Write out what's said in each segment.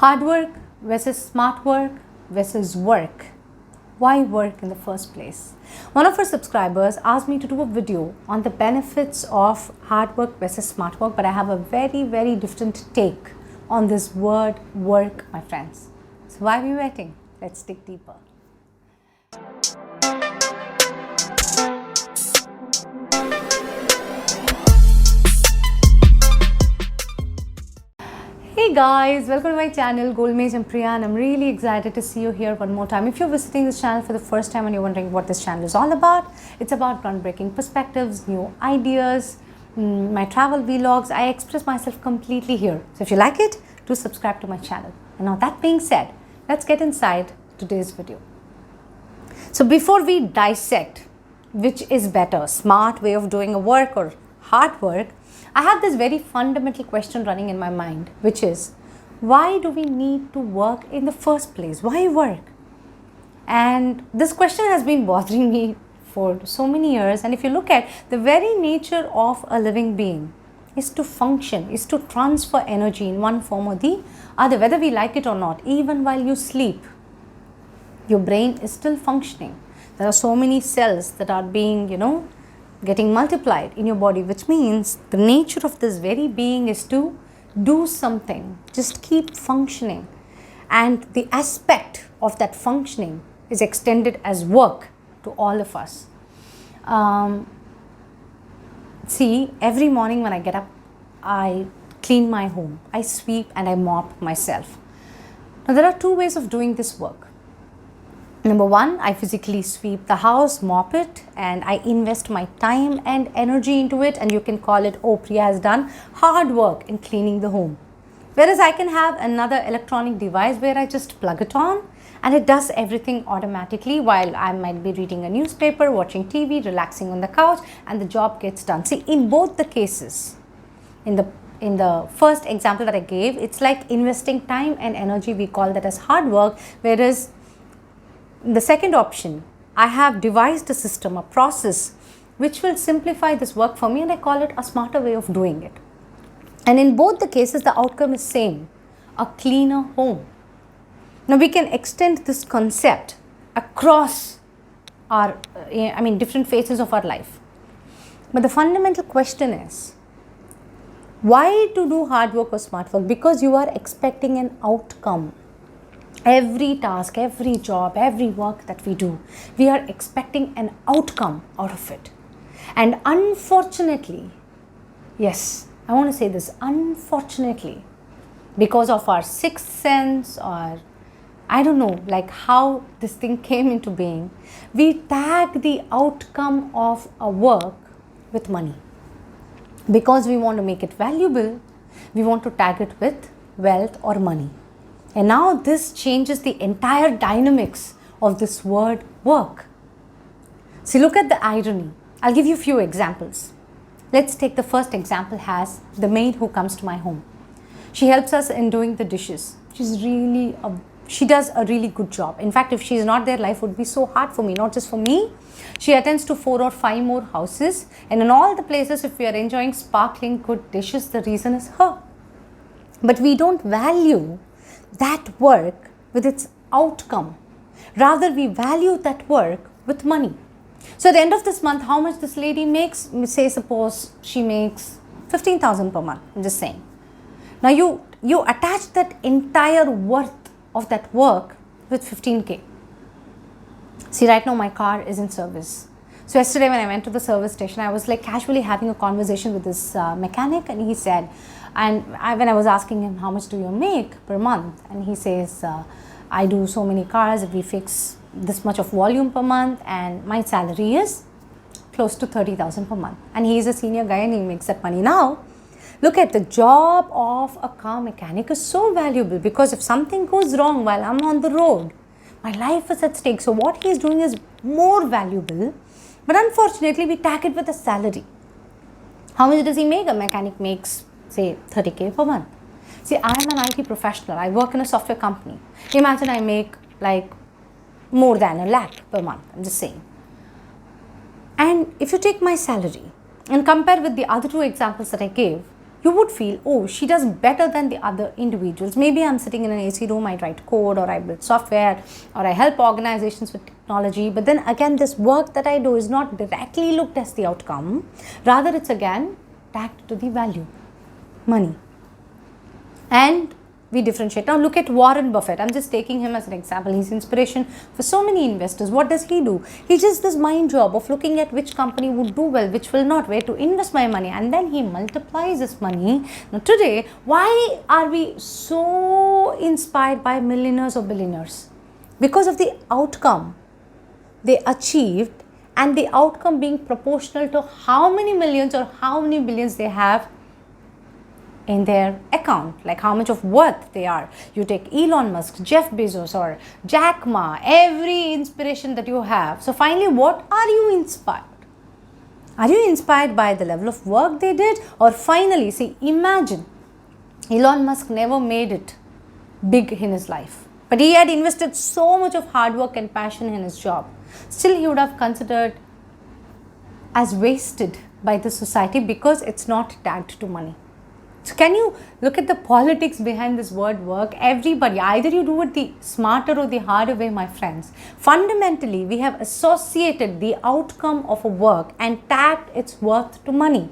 Hard work versus smart work versus work. Why work in the first place? One of our subscribers asked me to do a video on the benefits of hard work versus smart work, but I have a very different take on this word work, my friends. So why are we waiting? Let's dig deeper. Hey guys, welcome to my channel GoldMage and Priya, and I'm really excited to see you here one more time. If you're visiting this channel for the first time and you're wondering what this channel is all about, it's about groundbreaking perspectives, new ideas, my travel vlogs. I express myself completely here. So if you like it, do subscribe to my channel. And now that being said, let's get inside today's video. So before we dissect which is better, smart way of doing a work or hard work, I have this very fundamental question running in my mind, which is, why do we need to work in the first place? Why work? And this question has been bothering me for so many years. And if you look at the very nature of a living being is to function, is to transfer energy in one form or the other, whether we like it or not. Even while you sleep, your brain is still functioning. There are so many cells that are being, getting multiplied in your body, which means the nature of this very being is to do something, just keep functioning. And the aspect of that functioning is extended as work to all of us. See, every morning when I get up, I clean my home, I sweep and I mop myself. Now there are two ways of doing this work. Number one, I physically sweep the house, mop it, and I invest my time and energy into it, and you can call it, oh, Priya has done hard work in cleaning the home. Whereas I can have another electronic device where I just plug it on and it does everything automatically while I might be reading a newspaper, watching TV, relaxing on the couch, and the job gets done. See, in both the cases, in the first example that I gave, it's like investing time and energy. We call that as hard work, whereas in the second option, I have devised a system, a process, which will simplify this work for me, and I call it a smarter way of doing it. And in both the cases, the outcome is same, a cleaner home. Now we can extend this concept across our, different phases of our life. But the fundamental question is, why to do hard work or smart work? Because you are expecting an outcome. Every task, every job, every work that we do, we are expecting an outcome out of it. And unfortunately, yes, I want to say this, unfortunately, because of our sixth sense, or I don't know, like how this thing came into being, we tag the outcome of a work with money. Because we want to make it valuable, we want to tag it with wealth or money. And now this changes the entire dynamics of this word work. See, look at the irony. I'll give you a few examples. Let's take the first example as the maid who comes to my home. She helps us in doing the dishes. She does a really good job. In fact, if she's not there, life would be so hard for me, not just for me. She attends to 4 or 5 more houses. And in all the places, if we are enjoying sparkling good dishes, the reason is her. But we don't value that work with its outcome. Rather, we value that work with money. So at the end of this month, how much this lady makes, say suppose she makes 15,000 per month, I'm just saying. Now you attach that entire worth of that work with 15K. See, right now my car is in service. So yesterday when I went to the service station, I was like casually having a conversation with this mechanic, and he said, when I was asking him, how much do you make per month? And he says, I do so many cars, we fix this much of volume per month, and my salary is close to 30,000 per month. And he is a senior guy and he makes that money. Now, look at the job of a car mechanic is so valuable, because if something goes wrong while I'm on the road, my life is at stake. So what he is doing is more valuable, but unfortunately we tag it with a salary. How much does he make? A mechanic makes, say, 30K per month. See, I am an IT professional. I work in a software company. Imagine I make like more than 1 lakh per month. I'm just saying. And if you take my salary and compare with the other two examples that I gave, you would feel, oh, she does better than the other individuals. Maybe I'm sitting in an AC room, I write code, or I build software, or I help organizations with technology. But then again, this work that I do is not directly looked as the outcome. Rather, it's again tagged to the value, money. And we differentiate. Now look at Warren Buffett. I'm just taking him as an example. He's inspiration for so many investors. What does he do? He just this mind job of looking at which company would do well, which will not, where to invest my money, and then he multiplies his money. Now today, why are we so inspired by millionaires or billionaires? Because of the outcome they achieved, and the outcome being proportional to how many millions or how many billions they have in their account, like how much of worth they are. You take Elon Musk, Jeff Bezos, or Jack Ma, every inspiration that you have. So finally, what are you inspired? Are you inspired by the level of work they did? Or finally, see, imagine Elon Musk never made it big in his life, but he had invested so much of hard work and passion in his job. Still, he would have considered as wasted by the society because it's not tagged to money. So can you look at the politics behind this word work? Everybody, either you do it the smarter or the harder way, my friends. Fundamentally, we have associated the outcome of a work and tagged its worth to money.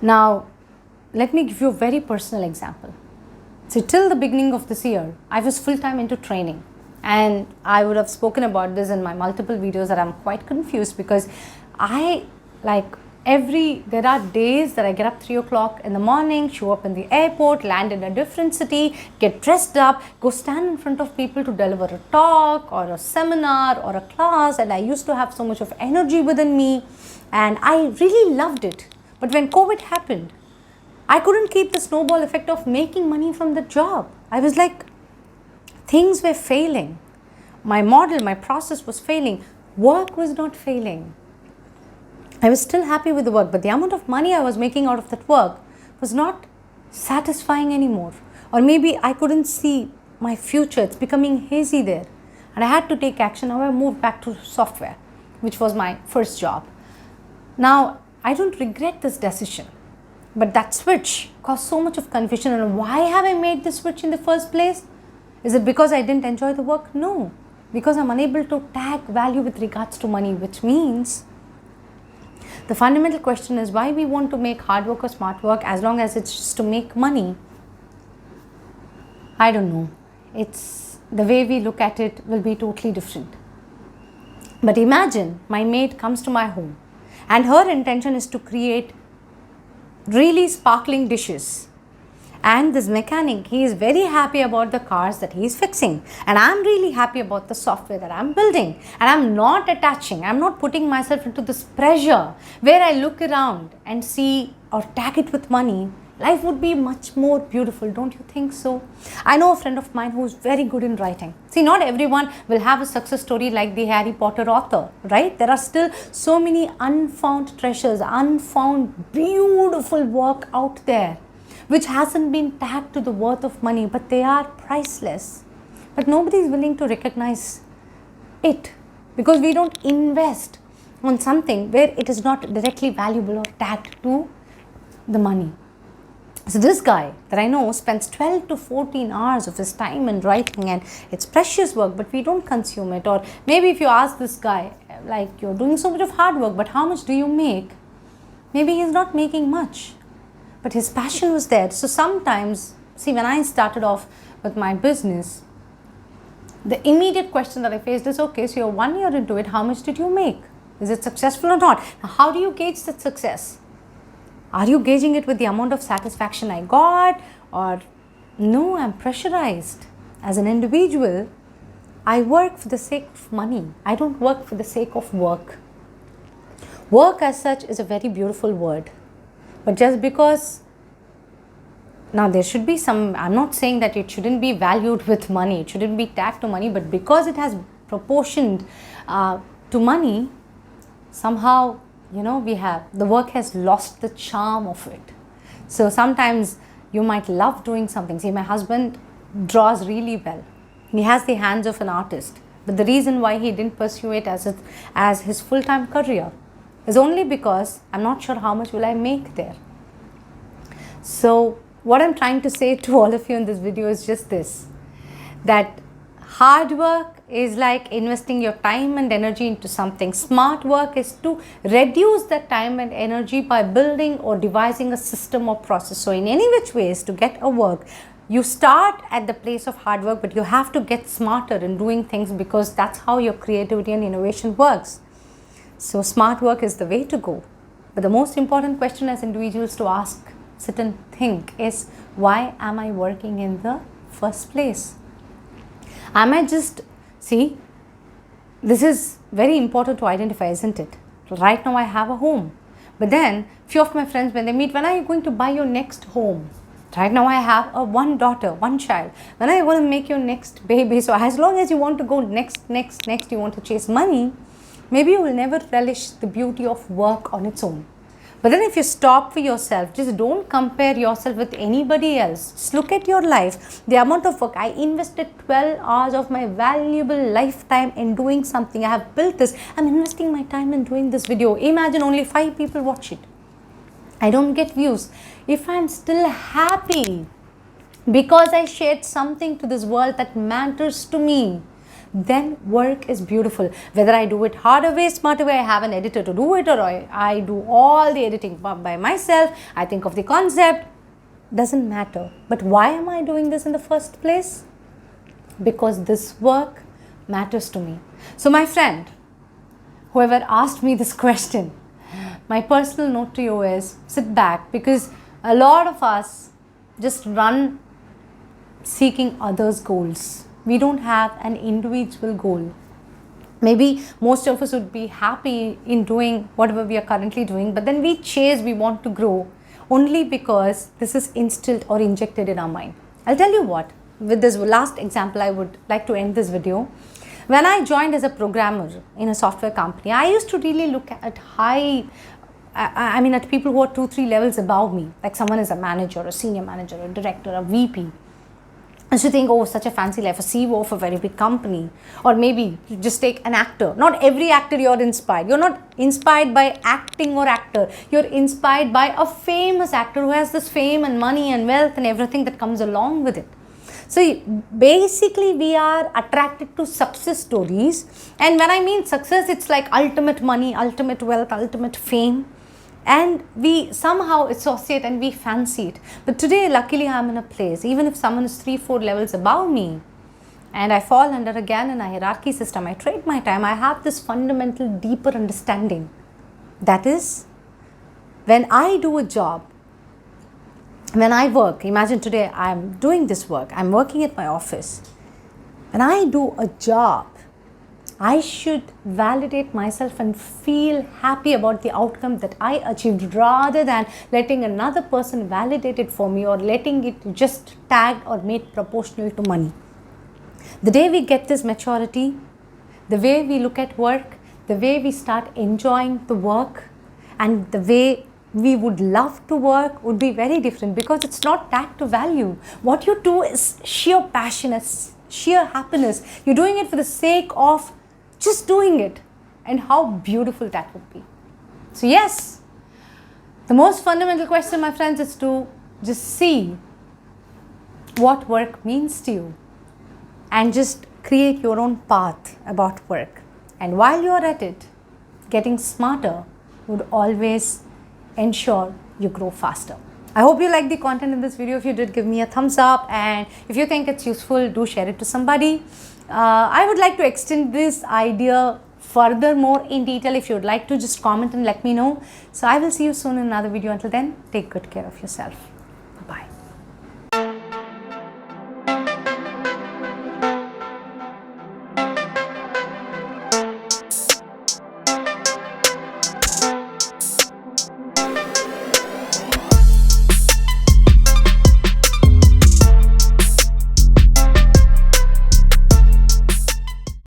Now, let me give you a very personal example. So till the beginning of this year, I was full-time into training. And I would have spoken about this in my multiple videos that I'm quite confused because there are days that I get up 3 o'clock in the morning, show up in the airport, land in a different city, get dressed up, go stand in front of people to deliver a talk or a seminar or a class. And I used to have so much of energy within me and I really loved it. But when COVID happened, I couldn't keep the snowball effect of making money from the job. I was like, things were failing. My model, my process was failing. Work was not failing. I was still happy with the work, but the amount of money I was making out of that work was not satisfying anymore. Or maybe I couldn't see my future. It's becoming hazy there. And I had to take action. Now I moved back to software, which was my first job. Now, I don't regret this decision. But that switch caused so much of confusion. And why have I made this switch in the first place? Is it because I didn't enjoy the work? No. Because I'm unable to tag value with regards to money, which means the fundamental question is why we want to make hard work or smart work as long as it's just to make money. I don't know. It's the way we look at it will be totally different. But imagine my maid comes to my home and her intention is to create really sparkling dishes. And this mechanic, he is very happy about the cars that he is fixing. And I'm really happy about the software that I'm building. And I'm not putting myself into this pressure where I look around and see or tag it with money. Life would be much more beautiful, don't you think so? I know a friend of mine who is very good in writing. See, not everyone will have a success story like the Harry Potter author, right? There are still so many unfound treasures, unfound beautiful work out there, which hasn't been tagged to the worth of money, but they are priceless. But nobody is willing to recognize it because we don't invest on something where it is not directly valuable or tagged to the money. So this guy that I know spends 12 to 14 hours of his time in writing, and it's precious work, but we don't consume it. Or maybe if you ask this guy, like, you're doing so much of hard work, but how much do you make? Maybe he's not making much. But his passion was there. So sometimes, see, when I started off with my business, the immediate question that I faced is, okay, so you're 1 year into it, how much did you make? Is it successful or not? Now, how do you gauge that success? Are you gauging it with the amount of satisfaction I got? Or no, I'm pressurized. As an individual, I work for the sake of money. I don't work for the sake of work. Work as such is a very beautiful word. But just because, now there should be some, I'm not saying that it shouldn't be valued with money, it shouldn't be tagged to money, but because it has proportioned to money, somehow, the work has lost the charm of it. So sometimes you might love doing something. See, my husband draws really well. He has the hands of an artist. But the reason why he didn't pursue it as his full-time career is only because I'm not sure how much will I make there. So what I'm trying to say to all of you in this video is just this, that hard work is like investing your time and energy into something. Smart work is to reduce that time and energy by building or devising a system or process. So in any which ways to get a work, you start at the place of hard work, but you have to get smarter in doing things, because that's how your creativity and innovation works. So smart work is the way to go. But the most important question as individuals to ask, sit and think, is why am I working in the first place? Am I just, see, this is very important to identify, isn't it? Right now I have a home, but then few of my friends, when they meet, when are you going to buy your next home? Right now I have one daughter, one child. When are you going to make your next baby? So as long as you want to go next, you want to chase money, maybe you will never relish the beauty of work on its own. But then if you stop for yourself, just don't compare yourself with anybody else. Just look at your life, the amount of work. I invested 12 hours of my valuable lifetime in doing something. I have built this. I'm investing my time in doing this video. Imagine only 5 people watch it. I don't get views. If I'm still happy because I shared something to this world that matters to me, then work is beautiful. Whether I do it harder way, smarter way, I have an editor to do it, or I do all the editing by myself, I think of the concept, doesn't matter. But why am I doing this in the first place? Because this work matters to me. So my friend, whoever asked me this question, my personal note to you is, sit back, because a lot of us just run seeking others' goals. We don't have an individual goal. Maybe most of us would be happy in doing whatever we are currently doing, but then we want to grow only because this is instilled or injected in our mind. I'll tell you what, with this last example, I would like to end this video. When I joined as a programmer in a software company, I used to really look at at people who are 2-3 levels above me, like someone is a manager, a senior manager, a director, a VP. I used to think, oh, such a fancy life, a CEO of a very big company. Or maybe you just take an actor. Not every actor you're inspired. You're not inspired by acting or actor. You're inspired by a famous actor who has this fame and money and wealth and everything that comes along with it. So basically we are attracted to success stories. And when I mean success, it's like ultimate money, ultimate wealth, ultimate fame. And we somehow associate and we fancy it. But today, luckily, I'm in a place, even if someone is 3-4 levels above me, and I fall under again in a hierarchy system, I trade my time, I have this fundamental, deeper understanding. That is, when I do a job, when I work, imagine today I'm doing this work, I'm working at my office. When I do a job, I should validate myself and feel happy about the outcome that I achieved, rather than letting another person validate it for me or letting it just tagged or made proportional to money. The day we get this maturity, the way we look at work, the way we start enjoying the work, and the way we would love to work would be very different, because it's not tagged to value. What you do is sheer passion, sheer happiness. You're doing it for the sake of just doing it, and how beautiful that would be. So yes, the most fundamental question, my friends, is to just see what work means to you and just create your own path about work. And while you're at it, getting smarter would always ensure you grow faster. I hope you liked the content in this video. If you did, give me a thumbs up, and if you think it's useful, do share it to somebody. I would like to extend this idea further more in detail. If you would like to, just comment and let me know. So I will see you soon in another video. Until then, take good care of yourself.